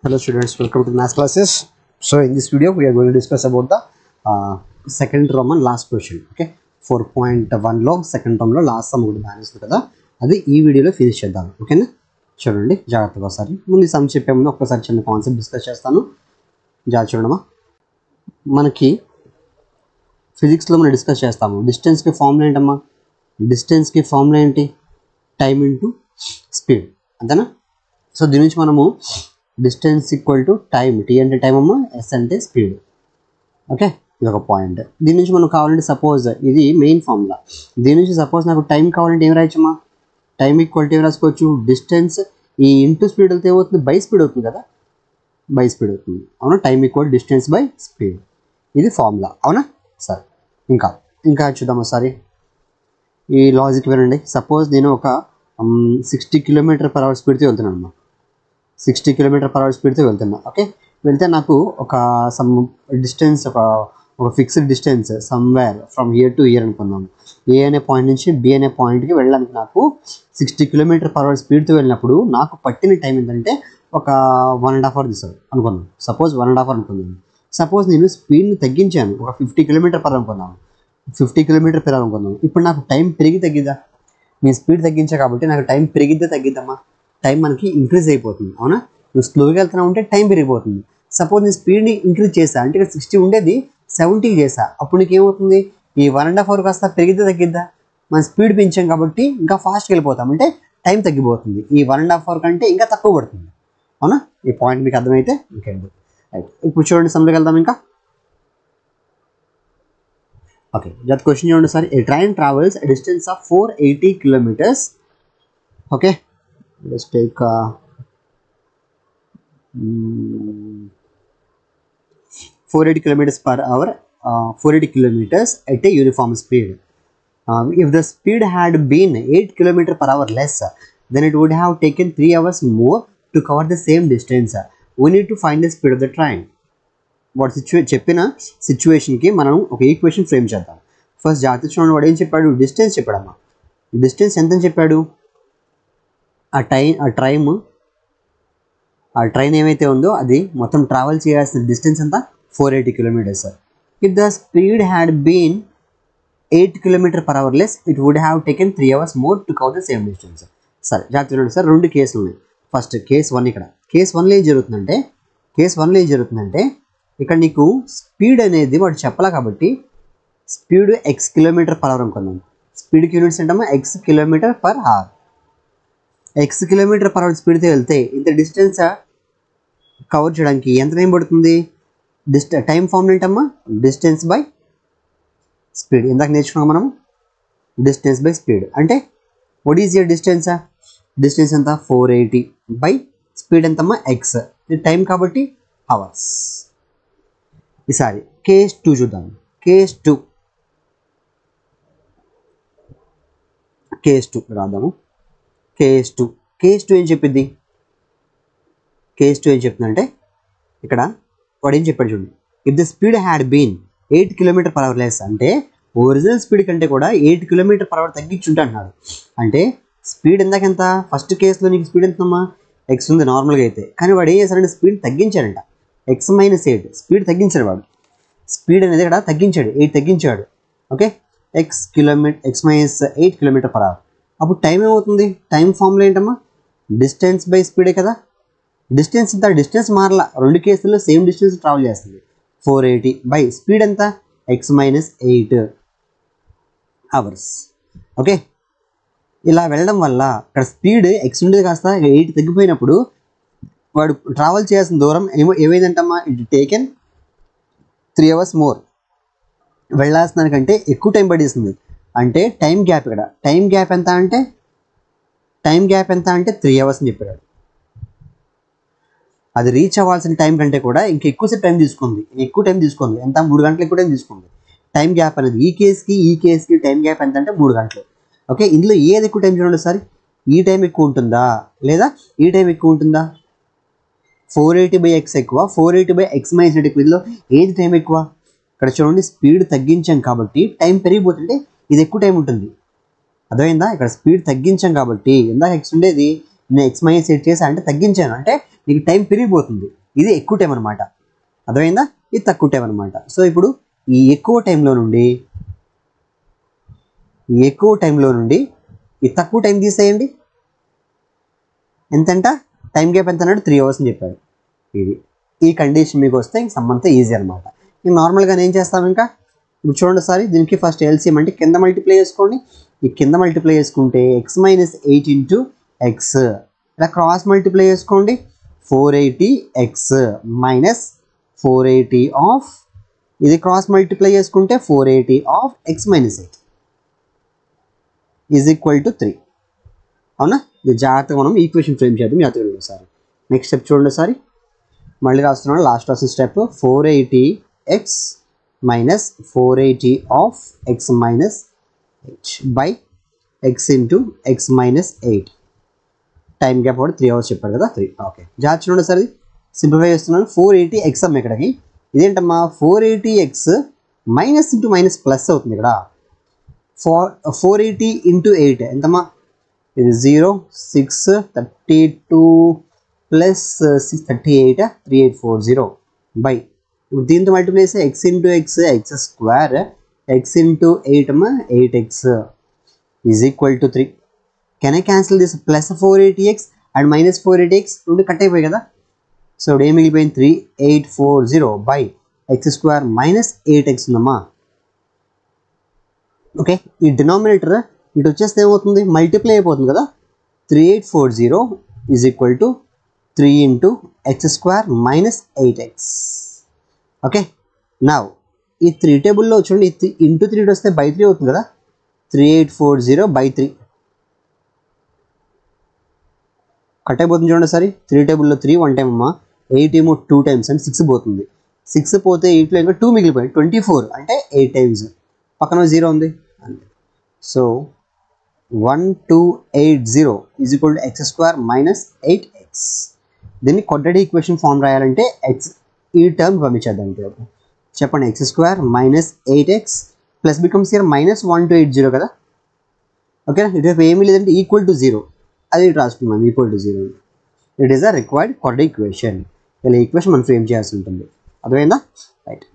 Hello students, welcome to math classes. So in this video we are going to discuss about the second Roman last question. Okay, 4.1 లో second term లో last some ఒకటి balance ఉంది కదా, అది ఈ వీడియోలో finish చేద్దాం. ఓకేనా, చూడండి జాగ్రత్తగా. ఒకసారి ముందు సమ్ చెప్పే ముందు ఒక్కసారి చిన్న కాన్సెప్ట్ డిస్కస్ చేస్తాను. జాగ్రత్త చూడమ్మా. మనకి ఫిజిక్స్లో మనం డిస్కస్ చేస్తాము డిస్టెన్స్కి ఫార్ములా ఏంటమ్మా? డిస్టెన్స్కి ఫార్ములా ఏంటి? టైమ్ ఇంటూ స్పీడ్, అంతేనా? సో దీని నుంచి మనము distance equal to time, T అంటే టైమ్ అమ్మా, ఎస్ అంటే స్పీడ్. ఓకే, ఇది ఒక పాయింట్. దీని నుంచి మనం కావాలంటే సపోజ్ ఇది మెయిన్ ఫార్ములా. దీని నుంచి సపోజ్ నాకు టైం కావాలంటే ఏం రాయచ్చమ్మా? టైం ఈక్వల్ టు ఏం రాసుకోవచ్చు? డిస్టెన్స్ ఈ ఇంటూ స్పీడ్ అయితే ఏమవుతుంది? బై స్పీడ్ అవుతుంది కదా, బై స్పీడ్ అవుతుంది. అవునా, time equal distance by speed, ఇది ఫార్ములా. అవునా? సరే, ఇంకా చూద్దాం ఒకసారి. ఈ లాజిక్ వినండి. సపోజ్ నేను ఒక 60 km/h స్పీడ్తో వెళ్తున్నాను అమ్మా, 60 km/h స్పీడ్తో వెళ్తున్నా. ఓకే, వెళ్తే నాకు ఒక సమ్ డిస్టెన్స్, ఒక fixed distance somewhere from here to hear అనుకున్నాము. ఏ అనే పాయింట్ నుంచి బి అనే పాయింట్కి వెళ్ళడానికి నాకు 60 km/h స్పీడ్తో వెళ్ళినప్పుడు నాకు పట్టిన టైం ఏంటంటే ఒక 1.5 hours తీసాను అనుకున్నాను. సపోజ్ 1.5 hours అనుకున్నాను. సపోజ్ నేను స్పీడ్ని తగ్గించాను, ఒక 50 km/h అనుకున్నాను, 50 km/h అనుకున్నాను. ఇప్పుడు నాకు టైం పెరిగి తగ్గిద్దా? నేను స్పీడ్ తగ్గించా కాబట్టి నాకు టైం పెరిగిద్దా తగ్గిద్దమ్మా? టైం మనకి ఇంక్రీజ్ అయిపోతుంది. అవునా, నువ్వు స్లోగా వెళ్తున్నావు అంటే టైం పెరిగిపోతుంది. సపోజ్ నేను స్పీడ్ని ఇంక్రీజ్ చేసా అంటే ఇక్కడ 60 ఉండేది 70 చేసా, అప్పుడు నీకు ఏమవుతుంది? ఈ 1.5 hours కాస్త పెరిగిద్దా తగ్గిద్దా? మనం స్పీడ్ పెంచాం కాబట్టి ఇంకా ఫాస్ట్గా వెళ్ళిపోతాం అంటే టైం తగ్గిపోతుంది. ఈ 1.5 hours కంటే ఇంకా తక్కువ పడుతుంది. అవునా, ఈ పాయింట్ మీకు అర్థమైతే ఇంకేంటి. రైట్, ఇప్పుడు చూడండి సమ్లోకి వెళ్దాం ఇంకా. ఓకే, జస్ట్ క్వశ్చన్ చూడండి sir. A train travels a distance of 480 kilometers. Okay, let's take 480 km/h, 480 kilometers at a uniform speed. If the speed had been 8 km/h less, then it would have taken 3 hours more to cover the same distance. We need to find the speed of the train. వాడు చెప్పిన సిచ్యువేషన్కి మనం ఒక equation frame చేద్దాం. First జాగ్రత్త చూడండి, వాడు ఏం చెప్పాడు? డిస్టెన్స్ చెప్పాడమ్మా. డిస్టెన్స్ ఎంతని చెప్పాడు? ఆ ట్రైన్ ఏమైతే ఉందో అది మొత్తం ట్రావెల్ చేయాల్సిన డిస్టెన్స్ ఎంత? 480 kilometers. If the speed had been 8 km/h less, it would have taken 3 hours more to cover the same distance. సరే, జాగ్రత్త చూడండి సార్, రెండు కేసులు ఉన్నాయి. First case 1. ఇక్కడ కేస్ 1లో ఏం జరుగుతుందంటే ఇక్కడ నీకు స్పీడ్ అనేది వాడు చెప్పాలా కాబట్టి స్పీడ్ x km/h అనుకున్నాం. స్పీడ్కి యూనిట్స్ ఏంటమ్మా? x km/h. x km/h స్పీడ్తో వెళ్తే ఇంత డిస్టెన్స్ కవర్ చేయడానికి ఎంత టైం పడుతుంది? టైం ఫార్ములా ఏంటమ్మా? Distance by speed. ఇందాక నేర్చుకున్నాం మనం, డిస్టెన్స్ బై స్పీడ్. అంటే what is your distance? Distance ఎంత? 480 బై స్పీడ్ ఎంతమ్మా? x. ఇది టైం కాబట్టి అవర్స్. ఈసారి కేస్ 2 చూద్దాం. కేస్ 2 రాద్దాము. కేస్ 2 ఏం చెప్పింది? కేస్ 2 ఏం చెప్తుందంటే ఇక్కడ వాడు ఏం చెప్పాడు చూడండి. If the speed had been 8 km/h less, అంటే ఒరిజినల్ స్పీడ్ కంటే కూడా 8 km/h తగ్గించుంటా అంటున్నాడు. అంటే స్పీడ్ ఎంత? ఫస్ట్ కేసులో నీకు స్పీడ్ ఎంతమ్మా? x ఉంది నార్మల్గా అయితే, కానీ వాడు ఏం చేశాడంటే స్పీడ్ తగ్గించాడంట. x - 8 స్పీడ్ తగ్గించాడు వాడు. స్పీడ్ అనేది ఇక్కడ తగ్గించాడు, 8 తగ్గించాడు. Okay, x - 8 km/h. అప్పుడు టైం ఏమవుతుంది? టైం ఫార్ములా ఏంటమ్మా? డిస్టెన్స్ బై స్పీడే కదా. డిస్టెన్స్ ఎంత? డిస్టెన్స్ మారలా, రెండు కేసుల్లో సేమ్ డిస్టెన్స్ ట్రావెల్ చేస్తుంది. 480 బై స్పీడ్ ఎంత? x - 8 hours. ఓకే, ఇలా వెళ్ళడం వల్ల ఇక్కడ స్పీడ్ x ఉండేది కాస్త 8 తగ్గిపోయినప్పుడు వాడు ట్రావెల్ చేయాల్సిన దూరం ఏమైందంటమ్మా? It taken 3 hours more. వెళ్ళాల్సిన దానికంటే ఎక్కువ టైం పడేస్తుంది. అంటే టైం గ్యాప్, ఇక్కడ టైం గ్యాప్ ఎంత అంటే 3 hours అని చెప్పాడు. అది రీచ్ అవ్వాల్సిన టైం కంటే కూడా ఇంకా ఎక్కువ టైం తీసుకుంది. ఎంత? 3 గంటలు ఎక్కువ టైం తీసుకుంది. టైం గ్యాప్ అనేది ఈ కేస్కి టైం గ్యాప్ ఎంత అంటే 3 గంటలు. ఓకే, ఇందులో ఏది ఎక్కువ టైం చూడండి ఒకసారి. ఈ టైం ఎక్కువ ఉంటుందా లేదా ఈ టైం ఎక్కువ ఉంటుందా? 480 బై x ఎక్కువ, 480 బై x - 8 ఎక్కువ. ఇందులో ఏది టైం ఎక్కువ? ఇక్కడ చూడండి, స్పీడ్ తగ్గించాం కాబట్టి టైం పెరిగిపోతుంటే ఇది ఎక్కువ టైం ఉంటుంది. అర్థమైందా? ఇక్కడ స్పీడ్ తగ్గించాం కాబట్టి ఇందాక x ఉండేది నేను ఎక్స్ మైనస్ 8 చేసా అంటే తగ్గించాను అంటే నీకు టైం పెరిగిపోతుంది. ఇది ఎక్కువ టైం అనమాట, అర్థమైందా? ఇది తక్కువ టైం అనమాట. సో ఇప్పుడు ఈ ఎక్కువ టైంలో నుండి ఈ తక్కువ టైం తీసేయండి. ఎంతంట టైం గ్యాప్ ఎంత అన్నాడు? 3 hours అని చెప్పాడు. ఇది ఈ కండిషన్ మీకు వస్తే ఇంక సమ్ అంతా ఈజీ అనమాట. ఇంక నార్మల్గా ఏం చేస్తాం, ఇంకా ఇప్పుడు చూడండి సారి, దీనికి ఫస్ట్ ఎల్సిఎం అంటే కింద మల్టిప్లై చేసుకోండి. ఈ కింద మల్టిప్లై చేసుకుంటే ఎక్స్ మైనస్ 8 ఇంటూ ఎక్స్, ఇలా క్రాస్ మల్టిప్లై చేసుకోండి. 480x మైనస్ 480 ఆఫ్, ఇది క్రాస్ మల్టిప్లై చేసుకుంటే 480 of X minus 8 is equal to 3. అవునా? ఇది జాగ్రత్తగా మనం ఈక్వేషన్ ఫ్రేమ్ చేద్దాం. జాగ్రత్తగా సార్. నెక్స్ట్ స్టెప్ చూడండి సారి, మళ్ళీ రాస్తున్నాను. లాస్ట్ రాసిన step 480x minus 480 of X minus 8 by X into X minus 8. Time gap కూడా 3 hours చెప్పారు కదా, 3. ఓకే, జాగ్రత్త చూడండి సార్, సింప్లిఫై చేస్తున్నాను. 480x అమ్మ ఇక్కడికి, ఇదేంటమ్మా 480x minus into minus plus అవుతుంది ఇక్కడ. 480 ఇంటూ 8 ఎంతమ్మా? ఇది 0 6 32 ప్లస్ 6 38 3840 బై, ఇప్పుడు దీంతో మల్టిప్లై చేస్తే X into X X square, X into 8 అమ్మా 8x is equal to 3. Can I cancel this? Plus 480x and minus 480x రెండు కట్ అయిపోయి కదా. సో ఇప్పుడు ఏం మిగిలిపోయింది? 3840 by X square minus 8x ఉందమ్మా. ఓకే, ఈ డినామినేటర్ ఇటు వచ్చేస్తే ఏమవుతుంది? మల్టిప్లై అయిపోతుంది కదా. 3840 is equal to 3 into X square minus 8x. Okay, నా ఈ 3 టేబుల్లో చూడండి, ఇంటూ 3 వస్తే బై 3 అవుతుంది కదా. 3840 బై 3 కట్ అయిపోతుంది చూడండి సరే. 3 టేబుల్లో 3 1 టైం అమ్మా, 8 ఏమో 2 times అంటే 6 పోతుంది. 6 పోతే 8లో ఇంకా 2 మిగిలిపోయింది, 24 అంటే 8 times. పక్కన 0 ఉంది అంతే. So 1280 is equal to X square minus 8x. దీన్ని క్వాడ్రాటిక్ ఈక్వేషన్ ఫామ్ రాయాలంటే ఎక్స్ ఈ టర్మ్ పంపించేద్దాం. చెప్పండి, X square minus 8x plus becomes here minus 1280 కదా. ఓకేనా? ఇటువైపు ఏమీ లేదంటే ఈక్వల్ టు 0, అది రాసుకున్నాం equal to 0. It is a required quadratic equation. ఇలా ఈక్వేషన్ మనం ఫ్రేమ్ చేయాల్సి ఉంటుంది. అర్థమైందా? రైట్.